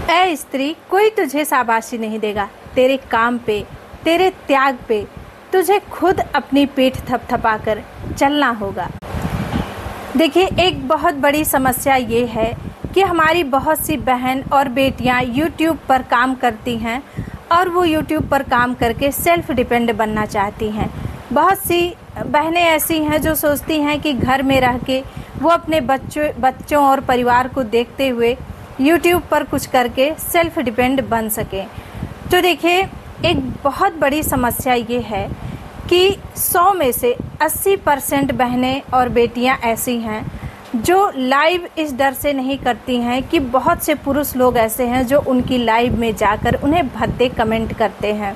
ऐ स्त्री, कोई तुझे शाबाशी नहीं देगा। तेरे काम पे, तेरे त्याग पे तुझे खुद अपनी पीठ थपथपाकर चलना होगा। देखिए, एक बहुत बड़ी समस्या ये है कि हमारी बहुत सी बहन और बेटियां YouTube पर काम करती हैं और वो YouTube पर काम करके सेल्फ डिपेंड बनना चाहती हैं। बहुत सी बहनें ऐसी हैं जो सोचती हैं कि घर में रह के वो अपने बच्चों और परिवार को देखते हुए YouTube पर कुछ करके सेल्फ डिपेंड बन सकें। तो देखिए, एक बहुत बड़ी समस्या ये है कि 100 में से 80% बहनें और बेटियां ऐसी हैं जो लाइव इस डर से नहीं करती हैं कि बहुत से पुरुष लोग ऐसे हैं जो उनकी लाइव में जाकर उन्हें भद्दे कमेंट करते हैं,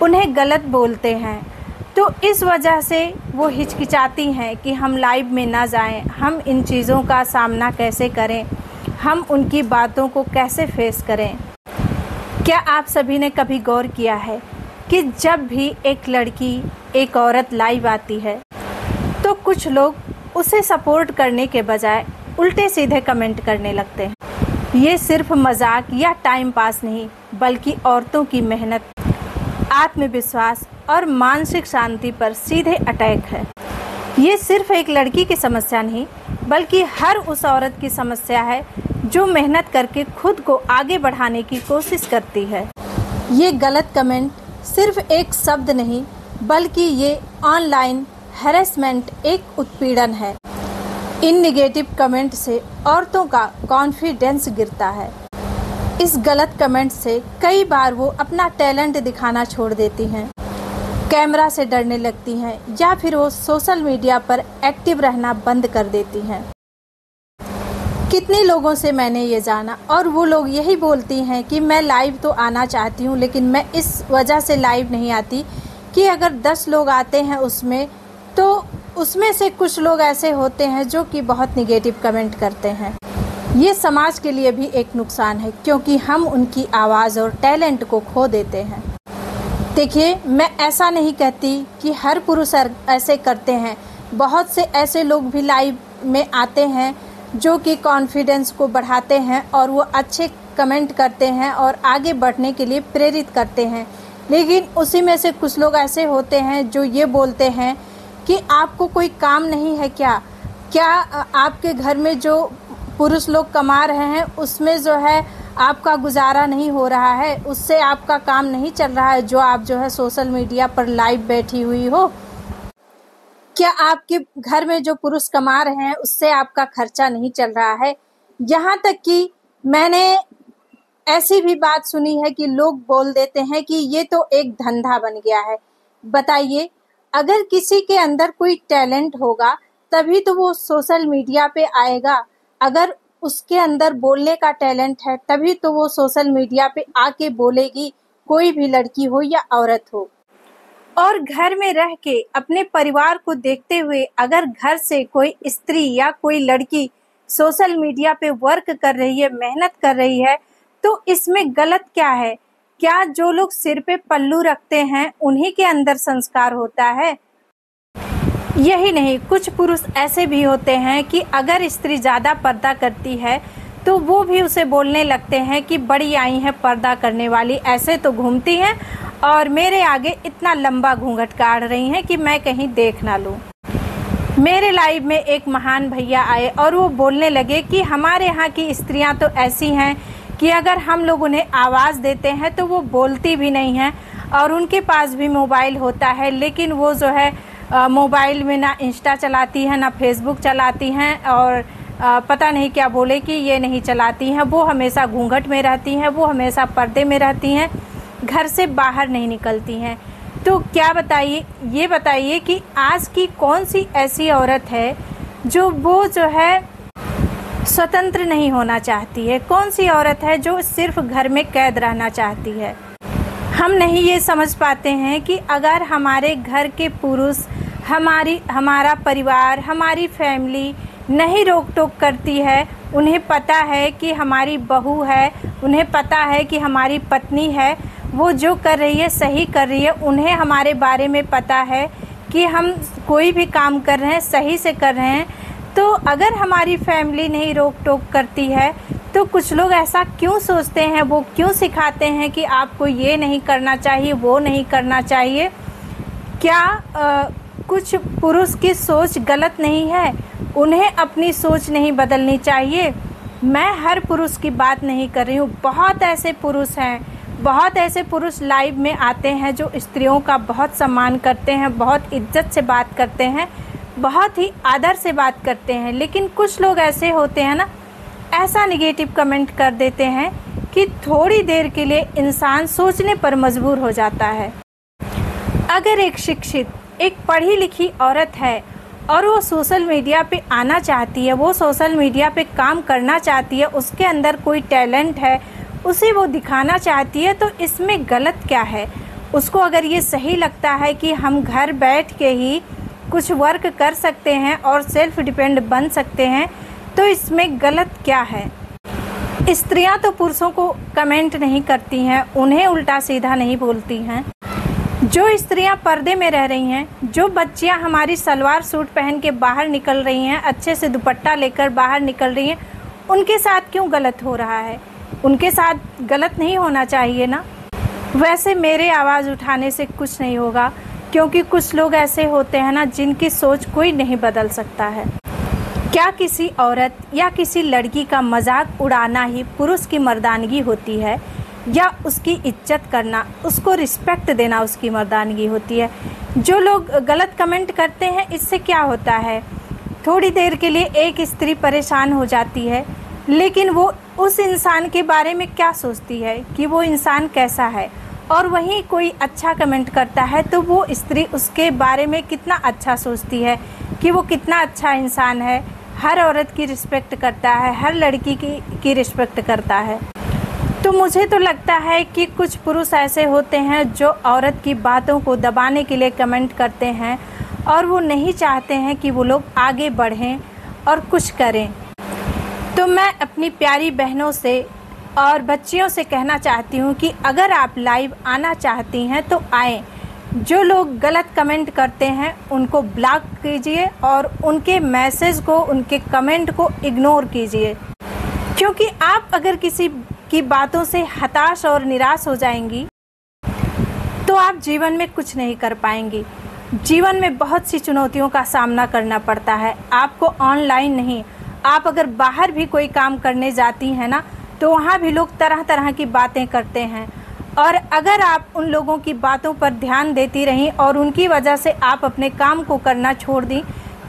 उन्हें गलत बोलते हैं। तो इस वजह से वो हिचकिचाती हैं कि हम लाइव में ना जाएं, हम इन चीज़ों का सामना कैसे करें, हम उनकी बातों को कैसे फेस करें। क्या आप सभी ने कभी गौर किया है कि जब भी एक लड़की, एक औरत लाइव आती है तो कुछ लोग उसे सपोर्ट करने के बजाय उल्टे सीधे कमेंट करने लगते हैं। ये सिर्फ मजाक या टाइम पास नहीं, बल्कि औरतों की मेहनत, आत्मविश्वास और मानसिक शांति पर सीधे अटैक है। ये सिर्फ एक लड़की की समस्या नहीं, बल्कि हर उस औरत की समस्या है जो मेहनत करके खुद को आगे बढ़ाने की कोशिश करती है। ये गलत कमेंट सिर्फ एक शब्द नहीं, बल्कि ये ऑनलाइन हैरेसमेंट, एक उत्पीड़न है। इन नेगेटिव कमेंट से औरतों का कॉन्फिडेंस गिरता है। इस गलत कमेंट से कई बार वो अपना टैलेंट दिखाना छोड़ देती हैं, कैमरा से डरने लगती हैं या फिर वो सोशल मीडिया पर एक्टिव रहना बंद कर देती हैं। कितने लोगों से मैंने ये जाना और वो लोग यही बोलती हैं कि मैं लाइव तो आना चाहती हूँ, लेकिन मैं इस वजह से लाइव नहीं आती कि अगर 10 लोग आते हैं तो उसमें से कुछ लोग ऐसे होते हैं जो कि बहुत निगेटिव कमेंट करते हैं। ये समाज के लिए भी एक नुकसान है, क्योंकि हम उनकी आवाज़ और टैलेंट को खो देते हैं। देखिए, मैं ऐसा नहीं कहती कि हर पुरुष ऐसे करते हैं। बहुत से ऐसे लोग भी लाइव में आते हैं जो कि कॉन्फिडेंस को बढ़ाते हैं और वो अच्छे कमेंट करते हैं और आगे बढ़ने के लिए प्रेरित करते हैं। लेकिन उसी में से कुछ लोग ऐसे होते हैं जो ये बोलते हैं कि आपको कोई काम नहीं है क्या आपके घर में जो पुरुष लोग कमा रहे हैं उसमें जो है आपका गुजारा नहीं हो रहा है, उससे आपका काम नहीं चल रहा है, जो आप जो है सोशल मीडिया पर लाइव बैठी हुई हो। क्या आपके घर में जो पुरुष कमा रहे हैं उससे आपका खर्चा नहीं चल रहा है। यहाँ तक कि मैंने ऐसी भी बात सुनी है कि लोग बोल देते हैं कि ये तो एक धंधा बन गया है। बताइए, अगर किसी के अंदर कोई टैलेंट होगा तभी तो वो सोशल मीडिया पे आएगा। अगर उसके अंदर बोलने का टैलेंट है तभी तो वो सोशल मीडिया पे आके बोलेगी, कोई भी लड़की हो या औरत हो। और घर में रह के अपने परिवार को देखते हुए अगर घर से कोई स्त्री या कोई लड़की सोशल मीडिया पे वर्क कर रही है, मेहनत कर रही है, तो इसमें गलत क्या है। क्या जो लोग सिर पे पल्लू रखते हैं उन्हीं के अंदर संस्कार होता है? यही नहीं, कुछ पुरुष ऐसे भी होते हैं कि अगर स्त्री ज़्यादा पर्दा करती है तो वो भी उसे बोलने लगते हैं कि बड़ी आई हैं पर्दा करने वाली, ऐसे तो घूमती हैं और मेरे आगे इतना लंबा घूंघट काढ़ रही हैं कि मैं कहीं देख ना लूं। मेरे लाइव में एक महान भैया आए और वो बोलने लगे कि हमारे यहाँ की स्त्रियाँ तो ऐसी हैं कि अगर हम लोग उन्हें आवाज़ देते हैं तो वो बोलती भी नहीं हैं, और उनके पास भी मोबाइल होता है लेकिन वो जो है मोबाइल में ना इंस्टा चलाती हैं ना फेसबुक चलाती हैं, और पता नहीं क्या बोले कि ये नहीं चलाती हैं। वो हमेशा घूंघट में रहती हैं, वो हमेशा पर्दे में रहती हैं, घर से बाहर नहीं निकलती हैं। तो क्या बताइए, ये बताइए कि आज की कौन सी ऐसी औरत है जो वो जो है स्वतंत्र नहीं होना चाहती है? कौन सी औरत है जो सिर्फ घर में कैद रहना चाहती है? हम नहीं ये समझ पाते हैं कि अगर हमारे घर के पुरुष, हमारा परिवार, हमारी फैमिली नहीं रोक टोक करती है, उन्हें पता है कि हमारी बहू है, उन्हें पता है कि हमारी पत्नी है, वो जो कर रही है सही कर रही है, उन्हें हमारे बारे में पता है कि हम कोई भी काम कर रहे हैं सही से कर रहे हैं, तो अगर हमारी फैमिली नहीं रोक टोक करती है तो कुछ लोग ऐसा क्यों सोचते हैं, वो क्यों सिखाते हैं कि आपको ये नहीं करना चाहिए, वो नहीं करना चाहिए। क्या कुछ पुरुष की सोच गलत नहीं है? उन्हें अपनी सोच नहीं बदलनी चाहिए? मैं हर पुरुष की बात नहीं कर रही हूँ। बहुत ऐसे पुरुष हैं, बहुत ऐसे पुरुष लाइव में आते हैं जो स्त्रियों का बहुत सम्मान करते हैं, बहुत इज्जत से बात करते हैं, बहुत ही आदर से बात करते हैं। लेकिन कुछ लोग ऐसे होते हैं ना, ऐसा निगेटिव कमेंट कर देते हैं कि थोड़ी देर के लिए इंसान सोचने पर मजबूर हो जाता है। अगर एक शिक्षित, एक पढ़ी लिखी औरत है और वो सोशल मीडिया पे आना चाहती है, वो सोशल मीडिया पे काम करना चाहती है, उसके अंदर कोई टैलेंट है, उसे वो दिखाना चाहती है, तो इसमें गलत क्या है? उसको अगर ये सही लगता है कि हम घर बैठ के ही कुछ वर्क कर सकते हैं और सेल्फ डिपेंड बन सकते हैं, तो इसमें गलत क्या है? स्त्रियां तो पुरुषों को कमेंट नहीं करती हैं, उन्हें उल्टा सीधा नहीं बोलती हैं। जो स्त्रियां पर्दे में रह रही हैं, जो बच्चियां हमारी सलवार सूट पहन के बाहर निकल रही हैं, अच्छे से दुपट्टा लेकर बाहर निकल रही हैं, उनके साथ क्यों गलत हो रहा है? उनके साथ गलत नहीं होना चाहिए ना। वैसे मेरे आवाज़ उठाने से कुछ नहीं होगा, क्योंकि कुछ लोग ऐसे होते हैं ना जिनकी सोच कोई नहीं बदल सकता है। क्या किसी औरत या किसी लड़की का मजाक उड़ाना ही पुरुष की मर्दानगी होती है, या उसकी इज्जत करना, उसको रिस्पेक्ट देना उसकी मर्दानगी होती है? जो लोग गलत कमेंट करते हैं, इससे क्या होता है? थोड़ी देर के लिए एक स्त्री परेशान हो जाती है, लेकिन वो उस इंसान के बारे में क्या सोचती है कि वो इंसान कैसा है, और वहीं कोई अच्छा कमेंट करता है तो वो स्त्री उसके बारे में कितना अच्छा सोचती है कि वो कितना अच्छा इंसान है, हर औरत की रिस्पेक्ट करता है, हर लड़की की रिस्पेक्ट करता है। तो मुझे तो लगता है कि कुछ पुरुष ऐसे होते हैं जो औरत की बातों को दबाने के लिए कमेंट करते हैं, और वो नहीं चाहते हैं कि वो लोग आगे बढ़ें और कुछ करें। तो मैं अपनी प्यारी बहनों से और बच्चियों से कहना चाहती हूँ कि अगर आप लाइव आना चाहती हैं तो आएँ। जो लोग गलत कमेंट करते हैं उनको ब्लॉक कीजिए और उनके मैसेज को, उनके कमेंट को इग्नोर कीजिए, क्योंकि आप अगर किसी की बातों से हताश और निराश हो जाएंगी तो आप जीवन में कुछ नहीं कर पाएंगी। जीवन में बहुत सी चुनौतियों का सामना करना पड़ता है। आपको ऑनलाइन नहीं, आप अगर बाहर भी कोई काम करने जाती हैं ना, तो वहाँ भी लोग तरह तरह की बातें करते हैं, और अगर आप उन लोगों की बातों पर ध्यान देती रहीं और उनकी वजह से आप अपने काम को करना छोड़ दी,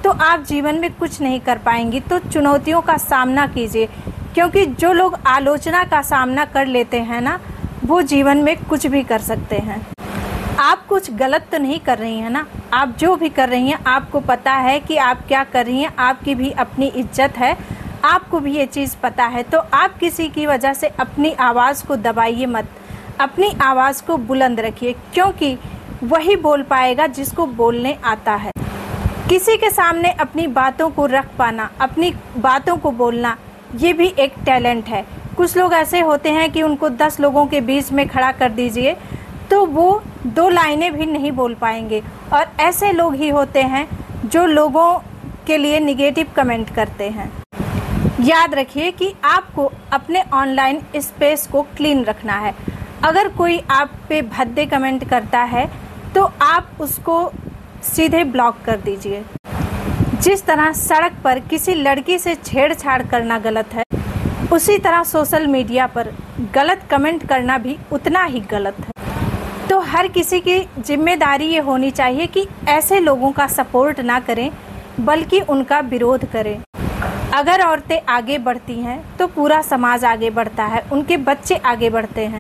तो आप जीवन में कुछ नहीं कर पाएंगी। तो चुनौतियों का सामना कीजिए, क्योंकि जो लोग आलोचना का सामना कर लेते हैं ना, वो जीवन में कुछ भी कर सकते हैं। आप कुछ गलत तो नहीं कर रही हैं ना। आप जो भी कर रही हैं, आपको पता है कि आप क्या कर रही हैं, आपकी भी अपनी इज्जत है, आपको भी ये चीज़ पता है। तो आप किसी की वजह से अपनी आवाज़ को दबाइए मत, अपनी आवाज़ को बुलंद रखिए, क्योंकि वही बोल पाएगा जिसको बोलने आता है। किसी के सामने अपनी बातों को रख पाना, अपनी बातों को बोलना, ये भी एक टैलेंट है। कुछ लोग ऐसे होते हैं कि उनको 10 लोगों के बीच में खड़ा कर दीजिए तो वो 2 लाइनें भी नहीं बोल पाएंगे, और ऐसे लोग ही होते हैं जो लोगों के लिए निगेटिव कमेंट करते हैं। याद रखिए कि आपको अपने ऑनलाइन स्पेस को क्लीन रखना है। अगर कोई आप पे भद्दे कमेंट करता है तो आप उसको सीधे ब्लॉक कर दीजिए। जिस तरह सड़क पर किसी लड़की से छेड़छाड़ करना गलत है, उसी तरह सोशल मीडिया पर गलत कमेंट करना भी उतना ही गलत है। तो हर किसी की जिम्मेदारी ये होनी चाहिए कि ऐसे लोगों का सपोर्ट ना करें, बल्कि उनका विरोध करें। अगर औरतें आगे बढ़ती हैं तो पूरा समाज आगे बढ़ता है, उनके बच्चे आगे बढ़ते हैं।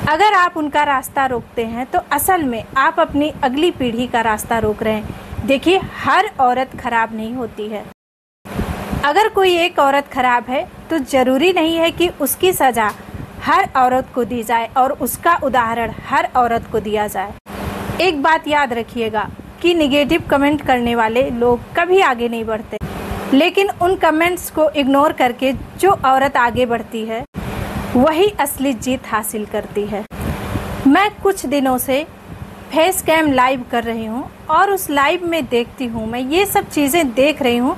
अगर आप उनका रास्ता रोकते हैं तो असल में आप अपनी अगली पीढ़ी का रास्ता रोक रहे हैं। देखिए, हर औरत खराब नहीं होती है। अगर कोई एक औरत खराब है तो ज़रूरी नहीं है कि उसकी सज़ा हर औरत को दी जाए और उसका उदाहरण हर औरत को दिया जाए। एक बात याद रखिएगा कि निगेटिव कमेंट करने वाले लोग कभी आगे नहीं बढ़ते, लेकिन उन कमेंट्स को इग्नोर करके जो औरत आगे बढ़ती है वही असली जीत हासिल करती है। मैं कुछ दिनों से फेस कैम लाइव कर रही हूँ और उस लाइव में देखती हूँ, मैं ये सब चीज़ें देख रही हूँ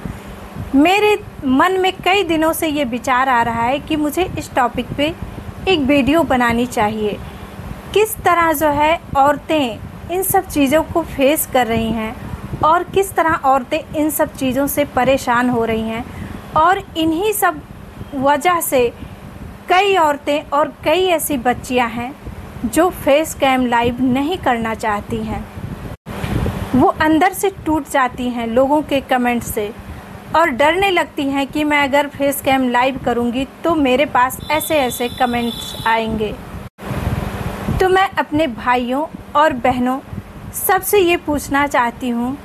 मेरे मन में कई दिनों से ये विचार आ रहा है कि मुझे इस टॉपिक पे एक वीडियो बनानी चाहिए। किस तरह जो है औरतें इन सब चीज़ों को फेस कर रही हैं और किस तरह औरतें इन सब चीज़ों से परेशान हो रही हैं, और इन्हीं सब वजह से कई औरतें और कई ऐसी बच्चियां हैं जो फेस कैम लाइव नहीं करना चाहती हैं। वो अंदर से टूट जाती हैं लोगों के कमेंट से और डरने लगती हैं कि मैं अगर फेस कैम लाइव करूंगी तो मेरे पास ऐसे ऐसे कमेंट्स आएंगे। तो मैं अपने भाइयों और बहनों सबसे ये पूछना चाहती हूँ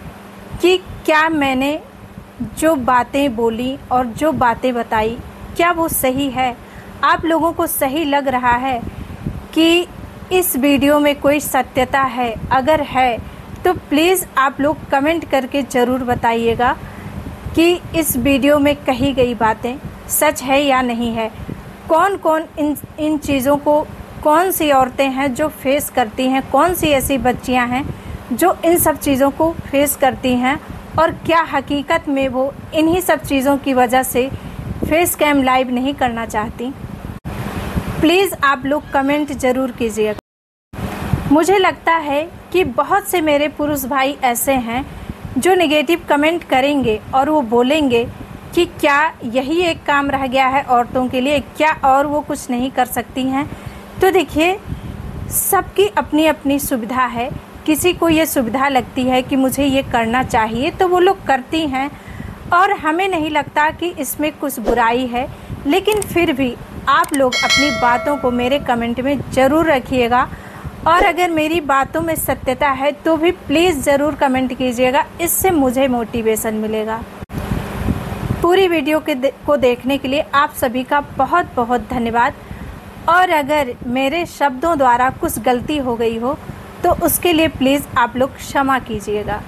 कि क्या मैंने जो बातें बोली और जो बातें बताई क्या वो सही है? आप लोगों को सही लग रहा है कि इस वीडियो में कोई सत्यता है? अगर है तो प्लीज़ आप लोग कमेंट करके ज़रूर बताइएगा कि इस वीडियो में कही गई बातें सच है या नहीं है। कौन कौन इन चीज़ों को, कौन सी औरतें हैं जो फेस करती हैं, कौन सी ऐसी बच्चियां हैं जो इन सब चीज़ों को फेस करती हैं, और क्या हकीकत में वो इन्हीं सब चीज़ों की वजह से फेस कैम लाइव नहीं करना चाहती? प्लीज़ आप लोग कमेंट ज़रूर कीजिएगा। मुझे लगता है कि बहुत से मेरे पुरुष भाई ऐसे हैं जो नेगेटिव कमेंट करेंगे और वो बोलेंगे कि क्या यही एक काम रह गया है औरतों के लिए, क्या और वो कुछ नहीं कर सकती हैं? तो देखिए, सबकी अपनी अपनी सुविधा है। किसी को ये सुविधा लगती है कि मुझे ये करना चाहिए तो वो लोग करती हैं, और हमें नहीं लगता कि इसमें कुछ बुराई है। लेकिन फिर भी आप लोग अपनी बातों को मेरे कमेंट में ज़रूर रखिएगा, और अगर मेरी बातों में सत्यता है तो भी प्लीज़ ज़रूर कमेंट कीजिएगा। इससे मुझे मोटिवेशन मिलेगा। पूरी वीडियो को देखने के लिए आप सभी का बहुत बहुत धन्यवाद। और अगर मेरे शब्दों द्वारा कुछ गलती हो गई हो तो उसके लिए प्लीज़ आप लोग क्षमा कीजिएगा।